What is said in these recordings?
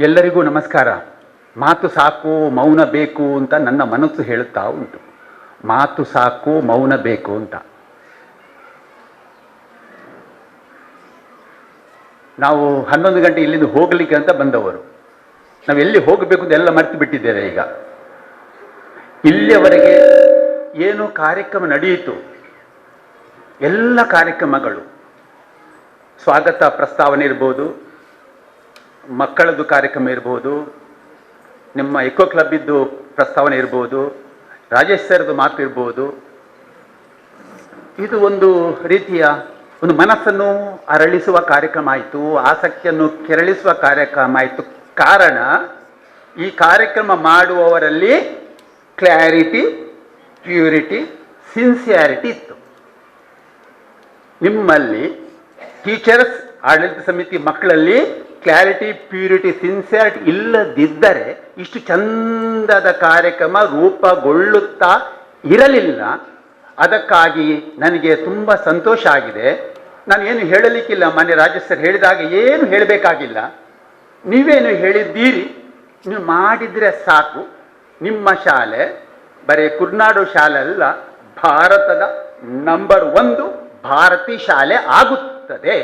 ಎಲ್ಲರಿಗೂ ನಮಸ್ಕಾರ. ಮಾತು ಸಾಕು ಮೌನ ಬೇಕು ಅಂತ ನನ್ನ ಮನಸ್ಸು ಹೇಳುತ್ತಾ ಉಂಟು. ಮಾತು ಸಾಕು ಮೌನ ಬೇಕು ಅಂತ. ನಾವು 11 ಗಂಟೆ ಇಲ್ಲಿಂದ ಹೋಗಲಿಕ್ಕೆ ಅಂತ ಬಂದವರು. ನಾವು ಎಲ್ಲಿ ಹೋಗಬೇಕು ಅಂತ ಎಲ್ಲ ಮರೆತು ಬಿಟ್ಟಿದ್ದೇವೆ. ಈಗ ಇಲ್ಲಿಯವರೆಗೆ ಏನು ಕಾರ್ಯಕ್ರಮ ನಡೆಯಿತು, ಎಲ್ಲ ಕಾರ್ಯಕ್ರಮಗಳು, ಸ್ವಾಗತ ಪ್ರಸ್ತಾವನೆ ಇರ್ಬೋದು, ಮಕ್ಕಳದ್ದು ಕಾರ್ಯಕ್ರಮ ಇರ್ಬೋದು, ನಿಮ್ಮ ಎಕೋ ಕ್ಲಬ್ ಇದ್ದು ಪ್ರಸ್ತಾವನೆ ಇರ್ಬೋದು, ರಾಜೇಶ್ ಸರ್ದು ಮಾತು ಇರ್ಬೋದು, ಇದು ಒಂದು ರೀತಿಯ ಒಂದು ಮನಸ್ಸನ್ನು ಅರಳಿಸುವ ಕಾರ್ಯಕ್ರಮ ಆಯಿತು, ಆಸಕ್ತಿಯನ್ನು ಕೆರಳಿಸುವ ಕಾರ್ಯಕ್ರಮ ಆಯಿತು. ಕಾರಣ, ಈ ಕಾರ್ಯಕ್ರಮ ಮಾಡುವವರಲ್ಲಿ ಕ್ಲಾರಿಟಿ, ಪ್ಯೂರಿಟಿ, ಸಿನ್ಸಿಯಾರಿಟಿ ಇತ್ತು. ನಿಮ್ಮಲ್ಲಿ ಟೀಚರ್ಸ್, ಆಡಳಿತ ಸಮಿತಿ ಮಕ್ಕಳಲ್ಲಿ ಕ್ಲಾರಿಟಿ, ಪ್ಯೂರಿಟಿ, ಸಿನ್ಸಿಯಾರಿಟಿ ಇಲ್ಲದಿದ್ದರೆ ಇಷ್ಟು ಚಂದದ ಕಾರ್ಯಕ್ರಮ ರೂಪುಗೊಳ್ಳುತ್ತಾ ಇರಲಿಲ್ಲ. ಅದಕ್ಕಾಗಿ ನನಗೆ ತುಂಬ ಸಂತೋಷ ಆಗಿದೆ. ನಾನು ಏನು ಹೇಳಲಿಕ್ಕಿಲ್ಲ, ಮೊನ್ನೆ ರಾಜೇಶ್ ಸರ್ ಹೇಳಿದಾಗ ಏನು ಹೇಳಬೇಕಾಗಿಲ್ಲ. ನೀವೇನು ಹೇಳಿದ್ದೀರಿ, ನೀವು ಮಾಡಿದರೆ ಸಾಕು. ನಿಮ್ಮ ಶಾಲೆ ಬರೀ ಕುರ್ನಾಡು ಶಾಲೆ ಅಲ್ಲ, ಭಾರತದ ನಂಬರ್ 1 ಭಾರತೀ ಶಾಲೆ ಆಗುತ್ತದೆ.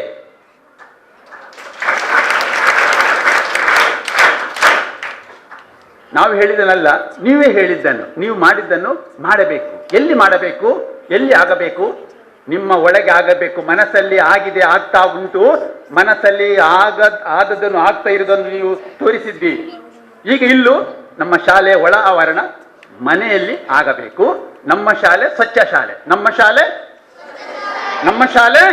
ನಾವು ಹೇಳಿದನಲ್ಲ, ನೀವೇ ಹೇಳಿದ್ದನ್ನು, ನೀವು ಮಾಡಿದ್ದನ್ನು ಮಾಡಬೇಕು. ಎಲ್ಲಿ ಮಾಡಬೇಕು, ಎಲ್ಲಿ ಆಗಬೇಕು? ನಿಮ್ಮ ಒಳಗೆ ಆಗಬೇಕು. ಮನಸ್ಸಲ್ಲಿ ಆಗಿದೆ, ಆಗ್ತಾ ಉಂಟು. ಮನಸ್ಸಲ್ಲಿ ಆದದನ್ನು ಆಗ್ತಾ ಇರೋದನ್ನು ನೀವು ತೋರಿಸಿದ್ದೀರಿ. ಈಗ ಇಲ್ಲೂ ನಮ್ಮ ಶಾಲೆ ಒಳ ಆವರಣ ಮನೆಯಲ್ಲಿ ಆಗಬೇಕು. ನಮ್ಮ ಶಾಲೆ ಸ್ವಚ್ಛ ಶಾಲೆ, ನಮ್ಮ ಶಾಲೆ, ನಮ್ಮ ಶಾಲೆ,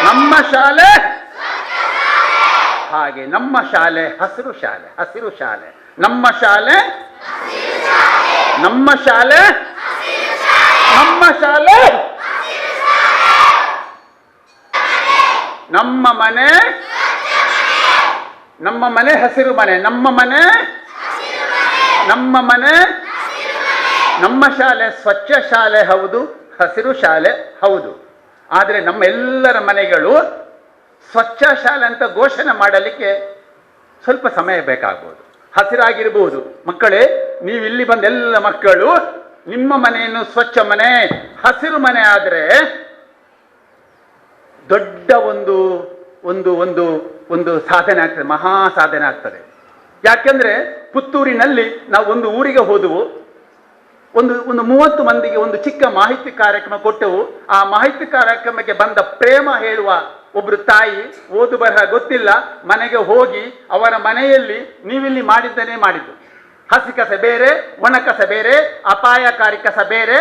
ನಮ್ಮ ಶಾಲೆ, ಹಾಗೆ ನಮ್ಮ ಶಾಲೆ ಹಸಿರು ಶಾಲೆ, ಹಸಿರು ಶಾಲೆ. ನಮ್ಮ ಶಾಲೆ, ನಮ್ಮ ಶಾಲೆ, ನಮ್ಮ ಶಾಲೆ, ನಮ್ಮ ಮನೆ, ನಮ್ಮ ಮನೆ ಹಸಿರು ಮನೆ, ನಮ್ಮ ಮನೆ, ನಮ್ಮ ಮನೆ, ನಮ್ಮ ಶಾಲೆ ಸ್ವಚ್ಛ ಶಾಲೆ ಹೌದು, ಹಸಿರು ಶಾಲೆ ಹೌದು. ಆದರೆ ನಮ್ಮ ಎಲ್ಲರ ಮನೆಗಳು ಸ್ವಚ್ಛ ಶಾಲೆ ಅಂತ ಘೋಷಣೆ ಮಾಡಲಿಕ್ಕೆ ಸ್ವಲ್ಪ ಸಮಯ ಬೇಕಾಗ್ಬೋದು. ಹಸಿರಾಗಿರ್ಬೋದು. ಮಕ್ಕಳೇ, ನೀವು ಇಲ್ಲಿ ಬಂದ ಎಲ್ಲ ಮಕ್ಕಳು ನಿಮ್ಮ ಮನೆಯನ್ನು ಸ್ವಚ್ಛ ಮನೆ, ಹಸಿರು ಮನೆ ಆದರೆ ದೊಡ್ಡ ಒಂದು ಒಂದು ಒಂದು ಒಂದು ಸಾಧನೆ ಆಗ್ತದೆ, ಮಹಾ ಸಾಧನೆ ಆಗ್ತದೆ. ಯಾಕೆಂದ್ರೆ ಪುತ್ತೂರಿನಲ್ಲಿ ನಾವು ಒಂದು ಊರಿಗೆ ಹೋದವು, ಒಂದು 30 ಮಂದಿಗೆ ಒಂದು ಚಿಕ್ಕ ಮಾಹಿತಿ ಕಾರ್ಯಕ್ರಮ ಕೊಟ್ಟೆವು. ಆ ಮಾಹಿತಿ ಕಾರ್ಯಕ್ರಮಕ್ಕೆ ಬಂದ ಪ್ರೇಮ ಹೇಳುವ ಒಬ್ರು ತಾಯಿ, ಓದು ಬರಹ ಗೊತ್ತಿಲ್ಲ, ಮನೆಗೆ ಹೋಗಿ ಅವರ ಮನೆಯಲ್ಲಿ ನೀವಿಲ್ಲಿ ಮಾಡಿದ್ದನೇ ಮಾಡಿದ್ದು. ಹಸಿ ಕಸ ಬೇರೆ, ಒಣ ಕಸ ಬೇರೆ, ಅಪಾಯಕಾರಿ ಕಸ ಬೇರೆ,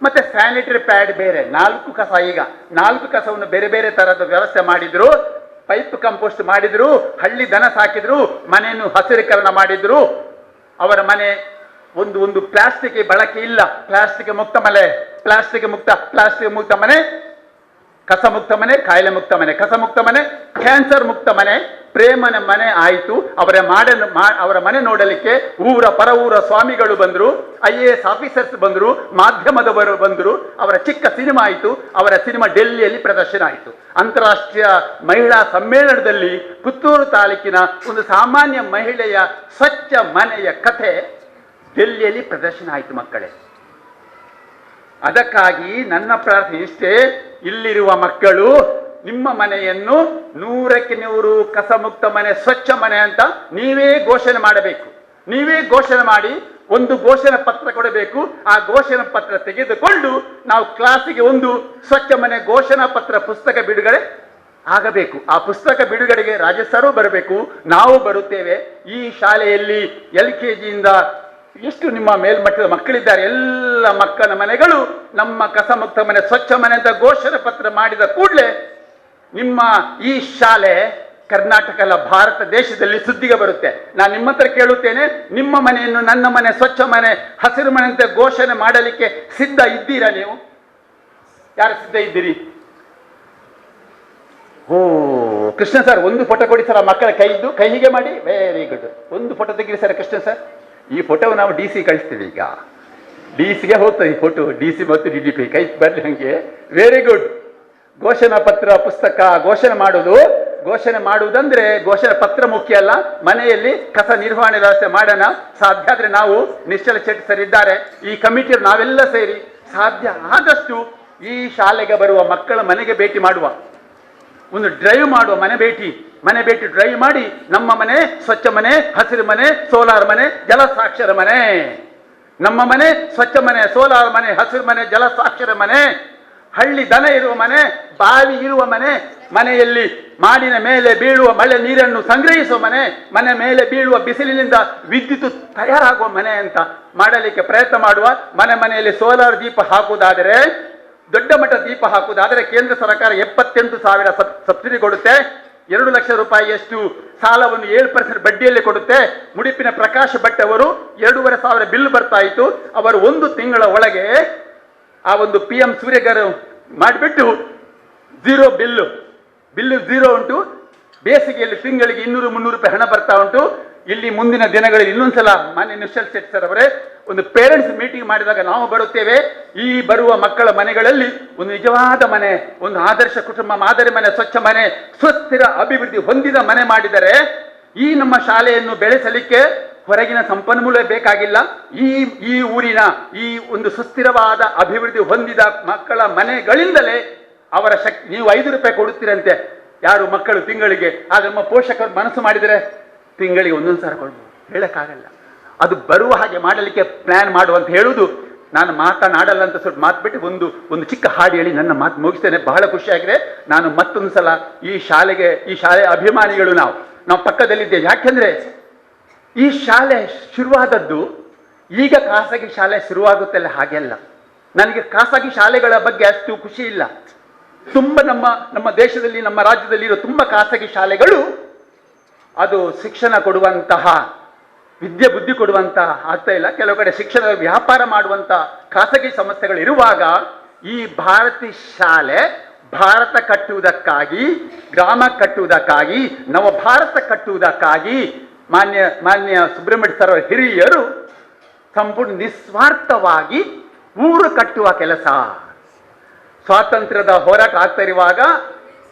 ಮತ್ತೆ ಸ್ಯಾನಿಟರಿ ಪ್ಯಾಡ್ ಬೇರೆ. 4 ಕಸ. ಈಗ 4 ಕಸವನ್ನು ಬೇರೆ ಬೇರೆ ತರದ ವ್ಯವಸ್ಥೆ ಮಾಡಿದ್ರು. ಪೈಪ್ ಕಂಪೋಸ್ಟ್ ಮಾಡಿದ್ರು, ಹಳ್ಳಿ ದನ ಸಾಕಿದ್ರು, ಮನೆಯನ್ನು ಹಸಿರೀಕರಣ ಮಾಡಿದ್ರು. ಅವರ ಮನೆ ಒಂದು ಪ್ಲಾಸ್ಟಿಕ್ ಬಳಕೆ ಇಲ್ಲ, ಪ್ಲಾಸ್ಟಿಕ್ ಮುಕ್ತ ಮನೆ, ಪ್ಲಾಸ್ಟಿಕ್ ಮುಕ್ತ ಮನೆ, ಕಸ ಮುಕ್ತ ಮನೆ, ಕಾಯಿಲೆ ಮುಕ್ತ ಮನೆ, ಕಸ ಮುಕ್ತ ಮನೆ, ಕ್ಯಾನ್ಸರ್ ಮುಕ್ತ ಮನೆ, ಪ್ರೇಮನ ಮನೆ ಆಯಿತು. ಅವರ ಮನೆ ನೋಡಲಿಕ್ಕೆ ಪರ ಊರ ಸ್ವಾಮಿಗಳು ಬಂದರು, IAS ಆಫೀಸರ್ಸ್ ಬಂದರು, ಮಾಧ್ಯಮದವರು ಬಂದರು. ಅವರ ಚಿಕ್ಕ ಸಿನಿಮಾ ಆಯಿತು. ಅವರ ಸಿನಿಮಾ ಡೆಲ್ಲಿಯಲ್ಲಿ ಪ್ರದರ್ಶನ ಆಯಿತು. ಅಂತಾರಾಷ್ಟ್ರೀಯ ಮಹಿಳಾ ಸಮ್ಮೇಳನದಲ್ಲಿ ಪುತ್ತೂರು ತಾಲೂಕಿನ ಒಂದು ಸಾಮಾನ್ಯ ಮಹಿಳೆಯ ಸ್ವಚ್ಛ ಮನೆಯ ಕಥೆ ಡೆಲ್ಲಿಯಲ್ಲಿ ಪ್ರದರ್ಶನ ಆಯಿತು. ಮಕ್ಕಳೇ, ಅದಕ್ಕಾಗಿ ನನ್ನ ಪ್ರಾರ್ಥನೆ ಇಷ್ಟೇ, ಇಲ್ಲಿರುವ ಮಕ್ಕಳು ನಿಮ್ಮ ಮನೆಯನ್ನು 100ಕ್ಕೆ 100 ಕಸ ಮುಕ್ತ ಮನೆ, ಸ್ವಚ್ಛ ಮನೆ ಅಂತ ನೀವೇ ಘೋಷಣೆ ಮಾಡಬೇಕು. ನೀವೇ ಘೋಷಣೆ ಮಾಡಿ ಒಂದು ಘೋಷಣೆ ಪತ್ರ ಕೊಡಬೇಕು. ಆ ಘೋಷಣೆ ಪತ್ರ ತೆಗೆದುಕೊಂಡು ನಾವು ಕ್ಲಾಸಿಗೆ ಒಂದು ಸ್ವಚ್ಛ ಮನೆ ಘೋಷಣಾ ಪತ್ರ ಪುಸ್ತಕ ಬಿಡುಗಡೆ ಆಗಬೇಕು. ಆ ಪುಸ್ತಕ ಬಿಡುಗಡೆಗೆ ರಾಜೇಶರು ಬರಬೇಕು, ನಾವು ಬರುತ್ತೇವೆ. ಈ ಶಾಲೆಯಲ್ಲಿ LKGಯಿಂದ ಎಷ್ಟು ನಿಮ್ಮ ಮೇಲ್ಮಟ್ಟದ ಮಕ್ಕಳಿದ್ದಾರೆ, ಎಲ್ಲ ಮಕ್ಕಳ ಮನೆಗಳು ನಮ್ಮ ಕಸ ಮುಕ್ತ ಮನೆ, ಸ್ವಚ್ಛ ಮನೆ ಅಂತ ಘೋಷಣೆ ಪತ್ರ ಮಾಡಿದ ಕೂಡಲೇ ನಿಮ್ಮ ಈ ಶಾಲೆ ಕರ್ನಾಟಕ ಅಲ್ಲ, ಭಾರತ ದೇಶದಲ್ಲಿ ಸುದ್ದಿಗೆ ಬರುತ್ತೆ. ನಾನು ನಿಮ್ಮ ಹತ್ರ ಕೇಳುತ್ತೇನೆ, ನಿಮ್ಮ ಮನೆಯನ್ನು ನನ್ನ ಮನೆ, ಸ್ವಚ್ಛ ಮನೆ, ಹಸಿರು ಮನೆ ಅಂತ ಘೋಷಣೆ ಮಾಡಲಿಕ್ಕೆ ಸಿದ್ಧ ಇದ್ದೀರಾ? ನೀವು ಯಾರು ಸಿದ್ಧ ಇದ್ದೀರಿ? ಓ ಕೃಷ್ಣ ಸರ್, ಒಂದು ಫೋಟೋ ಕೊಡಿ ಸರ್. ಆ ಮಕ್ಕಳ ಕೈ ಹೀಗೆ ಮಾಡಿ, ವೆರಿ ಗುಡ್. ಒಂದು ಫೋಟೋ ತೆಗೀರಿ ಸರ್ ಕೃಷ್ಣ ಸರ್. ಈ ಫೋಟೋ ನಾವು DC ಕಳಿಸ್ತೀವಿ. ಈಗ DC ಗೆ ಹೋಗ್ತದೆ ಈ ಫೋಟೋ, DC ಮತ್ತು DDP ಕೈ ಬರಲಿ ಹಂಗೆ. Very good. ಘೋಷಣಾ ಪತ್ರ ಪುಸ್ತಕ ಘೋಷಣೆ ಮಾಡೋದು ಘೋಷಣೆ ಮಾಡುವುದಂದ್ರೆ ಘೋಷಣೆ ಪತ್ರ ಮುಖ್ಯ ಅಲ್ಲ, ಮನೆಯಲ್ಲಿ ಕಸ ನಿರ್ವಹಣೆ ವ್ಯವಸ್ಥೆ ಮಾಡೋಣ. ಸಾಧ್ಯ ಆದ್ರೆ ನಾವು ನಿಶ್ಚಲ ಶೆಟ್ಟಿ ಸರ್ ಇದ್ದಾರೆ, ಈ ಕಮಿಟಿಯಲ್ಲಿ ನಾವೆಲ್ಲ ಸೇರಿ ಸಾಧ್ಯ ಆದಷ್ಟು ಈ ಶಾಲೆಗೆ ಬರುವ ಮಕ್ಕಳ ಮನೆಗೆ ಭೇಟಿ ಮಾಡುವ, ಒಂದು ಡ್ರೈವ್ ಮಾಡುವ, ಮನೆ ಭೇಟಿ ಡ್ರೈವ್ ಮಾಡಿ ನಮ್ಮ ಮನೆ ಸ್ವಚ್ಛ ಮನೆ, ಹಸಿರು ಮನೆ, ಸೋಲಾರ್ ಮನೆ, ಜಲ ಸಾಕ್ಷರ ಮನೆ, ನಮ್ಮ ಮನೆ ಸ್ವಚ್ಛ ಮನೆ, ಸೋಲಾರ್ ಮನೆ, ಹಸಿರು ಮನೆ, ಜಲ ಸಾಕ್ಷರ ಮನೆ, ಹಳ್ಳಿ ದನ ಇರುವ ಮನೆ, ಬಾವಿ ಇರುವ ಮನೆ, ಮನೆಯಲ್ಲಿ ಮಾಡಿನ ಮೇಲೆ ಬೀಳುವ ಮಳೆ ನೀರನ್ನು ಸಂಗ್ರಹಿಸುವ ಮನೆ, ಮನೆ ಮೇಲೆ ಬೀಳುವ ಬಿಸಿಲಿನಿಂದ ವಿದ್ಯುತ್ ತಯಾರಾಗುವ ಮನೆ ಅಂತ ಮಾಡಲಿಕ್ಕೆ ಪ್ರಯತ್ನ ಮಾಡುವ. ಮನೆಯಲ್ಲಿ ಸೋಲಾರ್ ದೀಪ ಹಾಕುವುದಾದರೆ, ದೊಡ್ಡ ಮಟ್ಟ ದೀಪ ಹಾಕುವುದಾದರೆ ಕೇಂದ್ರ ಸರ್ಕಾರ 78,000 ಸಬ್ಸಿಡಿ ಕೊಡುತ್ತೆ. 2 ಲಕ್ಷ ರೂಪಾಯಿಯಷ್ಟು ಸಾಲವನ್ನು 7% ಬಡ್ಡಿಯಲ್ಲಿ ಕೊಡುತ್ತೆ. ಮುಡಿಪಿನ ಪ್ರಕಾಶ್ ಭಟ್ ಅವರು 2,500 ಬಿಲ್ ಬರ್ತಾ ಇತ್ತು. ಅವರು 1 ತಿಂಗಳ ಒಳಗೆ ಆ ಒಂದು PM ಸೂರ್ಯಗರ್ ಮಾಡಿಬಿಟ್ಟು ಬಿಲ್ಲು 0 ಉಂಟು. ಬೇಸಿಗೆಯಲ್ಲಿ ತಿಂಗಳಿಗೆ 200-300 ರೂಪಾಯಿ ಹಣ ಬರ್ತಾ ಉಂಟು. ಇಲ್ಲಿ ಮುಂದಿನ ದಿನಗಳಲ್ಲಿ ಇನ್ನೊಂದ್ಸಲ ಮಾನ್ಯ ನಿಶ್ಚಲ್ ಶೆಟ್ಟಿ ಸರ್ ಅವರೇ ಒಂದು ಪೇರೆಂಟ್ಸ್ ಮೀಟಿಂಗ್ ಮಾಡಿದಾಗ ನಾವು ಬರುತ್ತೇವೆ. ಈ ಬರುವ ಮಕ್ಕಳ ಮನೆಗಳಲ್ಲಿ ಒಂದು ನಿಜವಾದ ಮನೆ, ಒಂದು ಆದರ್ಶ ಕುಟುಂಬ, ಮಾದರಿ ಮನೆ, ಸ್ವಚ್ಛ ಮನೆ, ಸುಸ್ಥಿರ ಅಭಿವೃದ್ಧಿ ಹೊಂದಿದ ಮನೆ ಮಾಡಿದರೆ ಈ ನಮ್ಮ ಶಾಲೆಯನ್ನು ಬೆಳೆಸಲಿಕ್ಕೆ ಹೊರಗಿನ ಸಂಪನ್ಮೂಲ ಬೇಕಾಗಿಲ್ಲ. ಈ ಊರಿನ ಈ ಒಂದು ಸುಸ್ಥಿರವಾದ ಅಭಿವೃದ್ಧಿ ಹೊಂದಿದ ಮಕ್ಕಳ ಮನೆಗಳಿಂದಲೇ ಅವರ ಶಕ್ತಿ. ನೀವು 5 ರೂಪಾಯಿ ಕೊಡುತ್ತೀರಂತೆ ಯಾರು ಮಕ್ಕಳು ತಿಂಗಳಿಗೆ, ಆಗ ನಮ್ಮ ಪೋಷಕರು ಮನಸ್ಸು ಮಾಡಿದರೆ ತಿಂಗಳಿಗೆ 1 ಸಾವಿರ ಕೊಡ್ಬೋದು, ಹೇಳಕ್ಕಾಗಲ್ಲ. ಅದು ಬರುವ ಹಾಗೆ ಮಾಡಲಿಕ್ಕೆ ಪ್ಲಾನ್ ಮಾಡುವಂತ ಹೇಳುವುದು. ನಾನು ಮಾತನಾಡಲ್ಲ ಅಂತ ಸ್ವಲ್ಪ ಮಾತು ಬಿಟ್ಟು ಒಂದು ಚಿಕ್ಕ ಹಾಡು ಹೇಳಿ ನನ್ನ ಮಾತು ಮುಗಿಸ್ತೇನೆ. ಬಹಳ ಖುಷಿಯಾಗಿದೆ. ನಾನು ಮತ್ತೊಂದು ಸಲ ಈ ಶಾಲೆ ಅಭಿಮಾನಿಗಳು ನಾವು ಪಕ್ಕದಲ್ಲಿದ್ದೇವೆ. ಯಾಕೆಂದ್ರೆ ಈ ಶಾಲೆ ಶುರುವಾದದ್ದು ಈಗ ಖಾಸಗಿ ಶಾಲೆ ಶುರುವಾಗುತ್ತಲ್ಲ ಹಾಗೆಲ್ಲ. ನನಗೆ ಖಾಸಗಿ ಶಾಲೆಗಳ ಬಗ್ಗೆ ಅಷ್ಟು ಖುಷಿ ಇಲ್ಲ. ತುಂಬ ನಮ್ಮ ದೇಶದಲ್ಲಿ, ನಮ್ಮ ರಾಜ್ಯದಲ್ಲಿ ಇರೋ ತುಂಬ ಖಾಸಗಿ ಶಾಲೆಗಳು ಅದು ಶಿಕ್ಷಣ ಕೊಡುವಂತಹ, ವಿದ್ಯೆ ಬುದ್ಧಿ ಕೊಡುವಂತಹ ಆಗ್ತಾ ಇಲ್ಲ. ಕೆಲವು ಕಡೆ ಶಿಕ್ಷಣ ವ್ಯಾಪಾರ ಮಾಡುವಂತಹ ಖಾಸಗಿ ಸಂಸ್ಥೆಗಳು ಇರುವಾಗ ಈ ಭಾರತೀಯ ಶಾಲೆ ಭಾರತ ಕಟ್ಟುವುದಕ್ಕಾಗಿ, ಗ್ರಾಮ ಕಟ್ಟುವುದಕ್ಕಾಗಿ, ನವ ಭಾರತ ಕಟ್ಟುವುದಕ್ಕಾಗಿ ಮಾನ್ಯ ಸುಬ್ರಹ್ಮಣ್ಯ ಸರ್ ಹಿರಿಯರು ಸಂಪೂರ್ಣ ನಿಸ್ವಾರ್ಥವಾಗಿ ಊರು ಕಟ್ಟುವ ಕೆಲಸ. ಸ್ವಾತಂತ್ರ್ಯದ ಹೋರಾಟ ಆಗ್ತಾ ಇರುವಾಗ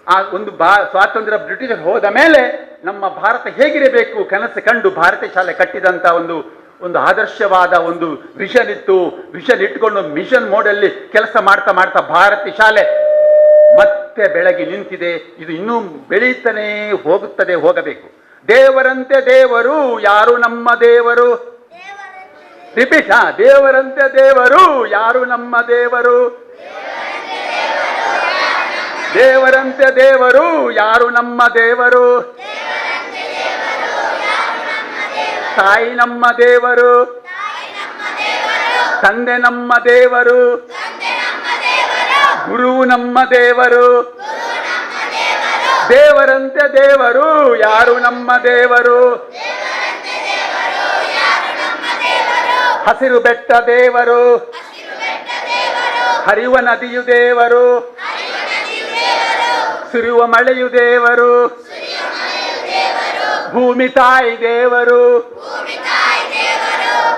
ಆ ಒಂದು ಸ್ವಾತಂತ್ರ್ಯ ಬ್ರಿಟಿಷರ್ ಹೋದ ಮೇಲೆ ನಮ್ಮ ಭಾರತ ಹೇಗಿರಬೇಕು ಕನಸು ಕಂಡು ಭಾರತೀಯ ಶಾಲೆ ಕಟ್ಟಿದಂತ ಒಂದು ಆದರ್ಶವಾದ ಒಂದು ವಿಷನ್ ಇತ್ತು. ವಿಷನ್ ಇಟ್ಕೊಂಡು ಮಿಷನ್ ಮೋಡಲ್ಲಿ ಕೆಲಸ ಮಾಡ್ತಾ ಭಾರತೀಯ ಶಾಲೆ ಮತ್ತೆ ಬೆಳಗಿ ನಿಂತಿದೆ. ಇದು ಇನ್ನೂ ಬೆಳೀತಾನೆ ಹೋಗಬೇಕು. ದೇವರಂತೆ ದೇವರು ಯಾರು ನಮ್ಮ ದೇವರು, ರಿಪೀಟ್, ದೇವರಂತೆ ದೇವರು ಯಾರು ನಮ್ಮ ದೇವರು, ದೇವರಂತೆ ದೇವರು ಯಾರು ನಮ್ಮ ದೇವರು, ತಾಯಿ ನಮ್ಮ ದೇವರು, ತಂದೆ ನಮ್ಮ ದೇವರು, ಗುರು ನಮ್ಮ ದೇವರು, ದೇವರಂತೆ ದೇವರು ಯಾರು ನಮ್ಮ ದೇವರು, ಹಸಿರು ಬೆಟ್ಟ ದೇವರು, ಹರಿಯುವ ನದಿಯು ದೇವರು, ಸುರಿಯುವ ಮಳೆಯು ದೇವರು, ಭೂಮಿ ತಾಯಿ ದೇವರು,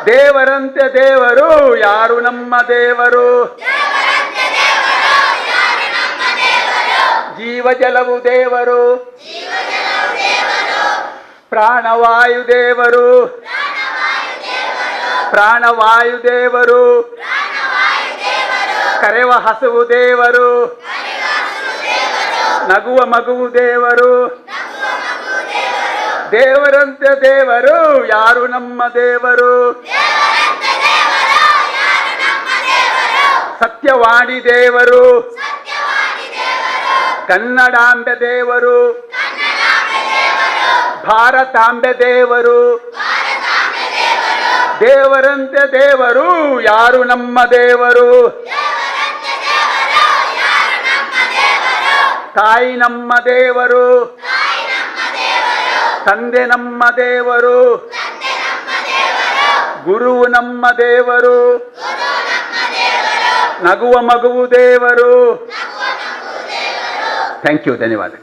ದೇವರಂತೆ ದೇವರು ಯಾರು ನಮ್ಮ ದೇವರು, ಜೀವ ಜಲವು ದೇವರು, ಪ್ರಾಣವಾಯು ದೇವರು, ಪ್ರಾಣವಾಯು ದೇವರು, ಕರೆವ ಹಸುವು ದೇವರು, ನಗುವ ಮಗುವು ದೇವರು, ದೇವರಂತೆ ದೇವರು ಯಾರು ನಮ್ಮ ದೇವರು, ಸತ್ಯವಾಣಿ ದೇವರು, ಕನ್ನಡಾಂಬೆ ದೇವರು, ಭಾರತಾಂಬೆ ದೇವರು, ದೇವರಂತೆ ದೇವರು ಯಾರು ನಮ್ಮ ದೇವರು, ತಾಯಿ ನಮ್ಮ ದೇವರು, ತಂದೆ ನಮ್ಮ ದೇವರು, ಗುರು ನಮ್ಮ ದೇವರು, ನಗುವ ಮಗುವು ದೇವರು. ಥ್ಯಾಂಕ್ ಯು, ಧನ್ಯವಾದ.